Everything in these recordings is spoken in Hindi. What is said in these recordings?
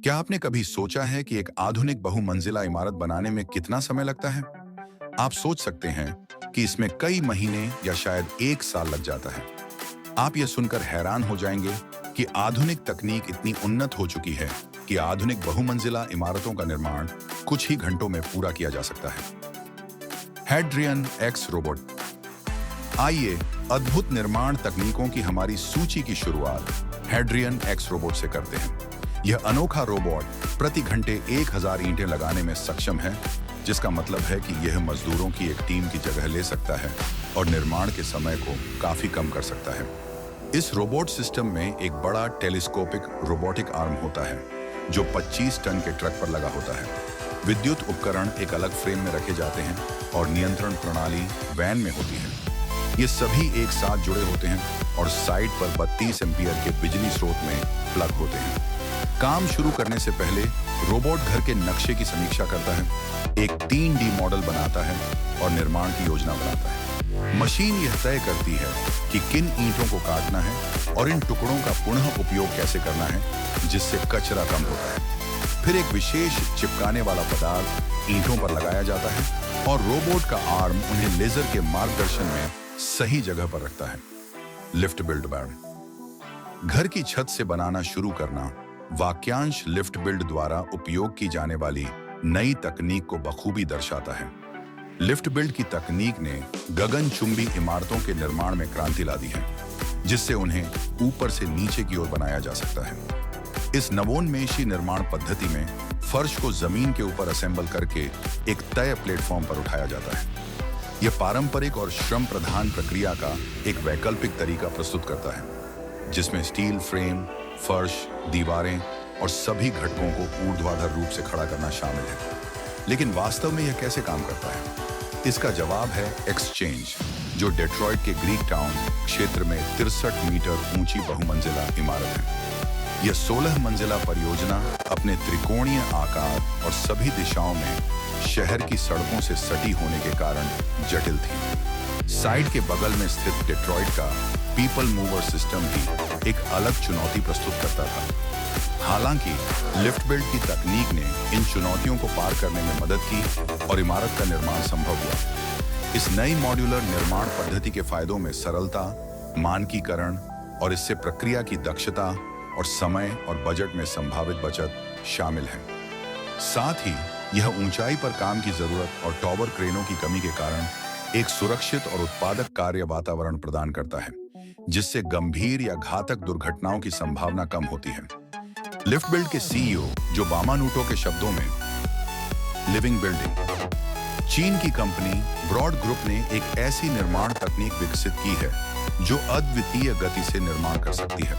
क्या आपने कभी सोचा है कि एक आधुनिक बहुमंजिला इमारत बनाने में कितना समय लगता है? आप सोच सकते हैं कि इसमें कई महीने या शायद एक साल लग जाता है। आप यह सुनकर हैरान हो जाएंगे कि आधुनिक तकनीक इतनी उन्नत हो चुकी है कि आधुनिक बहुमंजिला इमारतों का निर्माण कुछ ही घंटों में पूरा किया जा सकता है। Hadrian x robot. आइए अद्भुत निर्माण तकनीकों की हमारी सूची की शुरुआत हेड्रियन एक्स रोबोट से करते हैं। यह अनोखा रोबोट प्रति घंटे 1000 ईंटें लगाने में सक्षम है, जिसका मतलब है कि यह मजदूरों की एक टीम की जगह ले सकता है और निर्माण के समय को काफी कम कर सकता है। इस रोबोट सिस्टम में एक बड़ा टेलीस्कोपिक रोबोटिक आर्म होता है, जो 25 टन के ट्रक पर लगा होता है। विद्युत उपकरण एक अलग फ्रेम में रखे जाते हैं और नियंत्रण प्रणाली वैन में होती है। ये सभी एक साथ जुड़े होते हैं और साइट पर 32 एम्पीयर के बिजली स्रोत में प्लग होते हैं। काम शुरू करने से पहले रोबोट घर के नक्शे की समीक्षा करता है, एक 3D मॉडल बनाता है और निर्माण की योजना बनाता है। मशीन यह तय करती है कि किन ईंटों को काटना है और इन टुकड़ों का पुनः उपयोग कैसे करना है, जिससे कचरा कम होता है। फिर एक विशेष चिपकाने वाला पदार्थ ईंटों पर लगाया जाता है और रोबोट का आर्म उन्हें लेजर के मार्गदर्शन में सही जगह पर रखता है। Lift build bad. घर की छत से बनाना शुरू करना वाक्यांश लिफ्ट बिल्ड द्वारा उपयोग की जाने वाली नई तकनीक को बखूबी दर्शाता है। लिफ्ट बिल्ड की तकनीक ने गगनचुंबी इमारतों के निर्माण में क्रांति ला दी है, जिससे उन्हें ऊपर से नीचे की ओर बनाया जा सकता है। इस नवोन्मेषी निर्माण पद्धति में फर्श को जमीन के ऊपर असेंबल करके एक तय प्लेटफॉर्म पर उठाया जाता है। यह पारंपरिक और श्रम प्रधान प्रक्रिया का एक वैकल्पिक तरीका प्रस्तुत करता है, जिसमें स्टील फ्रेम, फर्श, दीवारें और सभी घटकों को ऊर्ध्वाधर रूप से खड़ा करना शामिल है। लेकिन वास्तव में यह कैसे काम करता है? इसका जवाब है एक्सचेंज, जो डेट्रॉइट के ग्रीक टाउन क्षेत्र में 63 मीटर ऊंची बहुमंजिला इमारत है। यह 16 मंजिला परियोजना अपने त्रिकोणीय आकार और सभी दिशाओं में शहर की सड़कों से सटी होने के कारण जटिल थी। साइट के बगल में स्थित डेट्रॉइट का पीपल मूवर सिस्टम भी एक अलग चुनौती प्रस्तुत करता था। हालांकि लिफ्ट बिल्ड की तकनीक ने इन चुनौतियों को पार करने में मदद की और इमारत का निर्माण संभव हुआ। इस नई मॉड्यूलर निर्माण पद्धति के फायदों में सरलता, मानकीकरण और इससे प्रक्रिया की दक्षता और समय और बजट में संभावित बचत शामिल है। साथ ही यह ऊंचाई पर काम की जरूरत और टॉवर क्रेनों की कमी के कारण एक सुरक्षित और उत्पादक कार्य वातावरण प्रदान करता है, जिससे गंभीर या घातक दुर्घटनाओं की संभावना कम होती है। लिफ्ट बिल्ड के सीईओ जो बामानूटो के शब्दों में लिविंग बिल्डिंग, चीन की कंपनी ब्रॉड ग्रुप ने एक ऐसी निर्माण तकनीक विकसित की है जो अद्वितीय गति से निर्माण कर सकती है।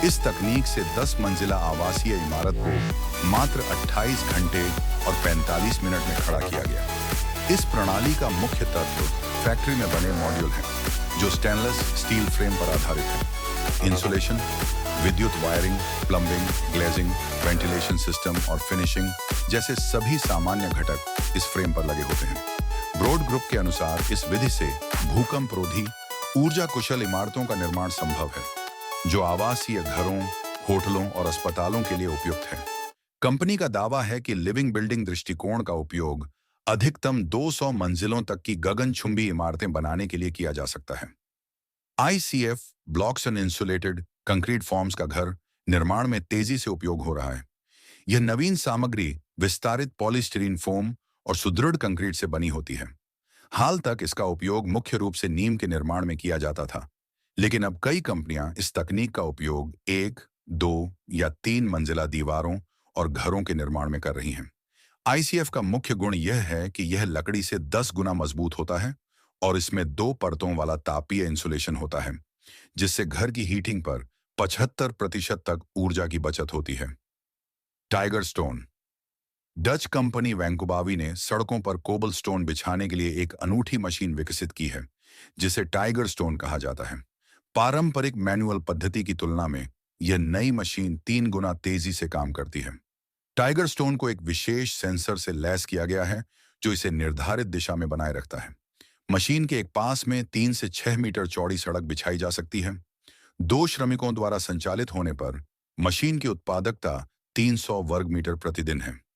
इस तकनीक से 10 मंजिला आवासीय इमारत को मात्र 28 घंटे और 45 मिनट में खड़ा किया गया। इस प्रणाली का मुख्य तत्व फैक्ट्री में बने मॉड्यूल हैं, जो स्टेनलेस स्टील फ्रेम पर आधारित है। इंसुलेशन, विद्युत wiring, plumbing, glazing, ventilation system और फिनिशिंग जैसे सभी सामान्य घटक इस फ्रेम पर लगे होते हैं। ब्रॉड ग्रुप के अनुसार इस विधि से भूकंप रोधी, ऊर्जा कुशल इमारतों का निर्माण संभव है, जो आवासीय घरों, होटलों और अस्पतालों के लिए उपयुक्त है। कंपनी का दावा है कि लिविंग बिल्डिंग दृष्टिकोण का उपयोग अधिकतम 200 मंजिलों तक की गगनचुंबी इमारतें बनाने के लिए किया जा सकता है। ICF blocks and insulated concrete forms का घर निर्माण में तेजी से उपयोग हो रहा है। यह नवीन सामग्री विस्तारित पॉलीस्टीरीन फोम और सुदृढ़ कंक्रीट से बनी होती है। हाल तक इसका उपयोग मुख्य रूप से नीम के निर्माण में किया जाता था, लेकिन अब कई कंपनियां इस तकनीक का उपयोग 1, 2 या 3 मंजिला दीवारों और घरों के निर्माण में कर रही हैं। ICF का मुख्य गुण यह है कि यह लकड़ी से 10 गुना मजबूत होता है और इसमें 2 परतों वाला तापीय इंसुलेशन होता है, जिससे घर की हीटिंग पर 75% तक ऊर्जा की बचत होती है। Tiger stone. डच कंपनी वैंकुबावी ने सड़कों पर कोबल स्टोन बिछाने के लिए एक अनूठी मशीन विकसित की है, जिसे टाइगर स्टोन कहा जाता है। पारंपरिक मैनुअल पद्धति की तुलना में यह नई मशीन 3 गुना तेजी से काम करती है। टाइगर स्टोन को एक विशेष सेंसर से लैस किया गया है, जो इसे निर्धारित दिशा में बनाए रखता है। मशीन के एक पास में 3 से 6 मीटर चौड़ी सड़क बिछाई जा सकती है। 2 श्रमिकों द्वारा संचालित होने पर मशीन की उत्पादकता 300 वर्ग मीटर प्रतिदिन है।